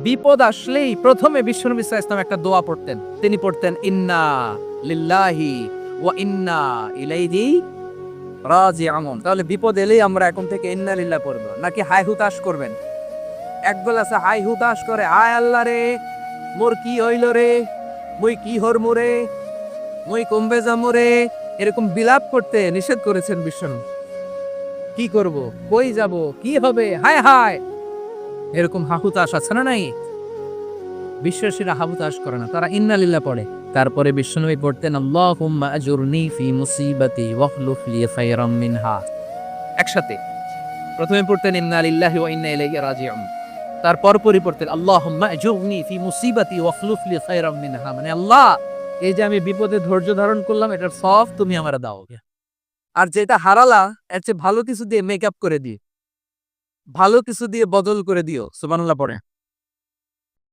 বিপদ আসলেই প্রথমে বিশ্বনবী সাল্লাল্লাহু আলাইহি ওয়াসাল্লাম একটা দোয়া পড়তেন। তিনি পড়তেন ইন্না লিল্লাহি ওয়া ইন্না ইলাইহি রাজিউন। তাহলে বিপদ এলেই আমরা এখন থেকে ইন্না লিল্লাহ পড়ব, নাকি হাই হুতাশ করবেন? একদল আছে হাই হুতাশ করে, আয় আল্লাহ রে মোর কি হইল রে, মুই কি হরমু রে, মুই কমবে যামু রে, এরকম বিলাপ করতে নিষেধ করেছেন বিশ্বনবী। কি করব, কই যাব, কি হবে, হায় হায়, এরকম হাহুতাশ আছে না নাই? বিশ্বাসীরা হাহুতাশ করে না, তারা ইন্না লিল্লাহ পড়ে। তারপরে বিশ্বনবী পড়তেন আল্লাহুম্মা আজুরনি ফি মুসিবাতি ওয়াখলুফ লি খায়রাম মিনহা। একসাথে প্রথমে পড়তেন ইন্না লিল্লাহি ওয়া ইন্না ইলাইহি রাজিউন, তারপর পড়তেন আল্লাহুম্মা আজুরনি ফি মুসিবাতি ওয়াখলুফ লি খায়রাম মিনহা, মানে আল্লাহ এই যে আমি বিপদে ধৈর্য ধারণ করলাম এটার সব তুমি আমারে দাও, আর যেটা হারালা এর চেয়ে ভালো কিছু দিয়ে মেকআপ করে দিও, ভালো কিছু দিয়ে বদল করে দিও। সুবহানাল্লাহ পড়ে।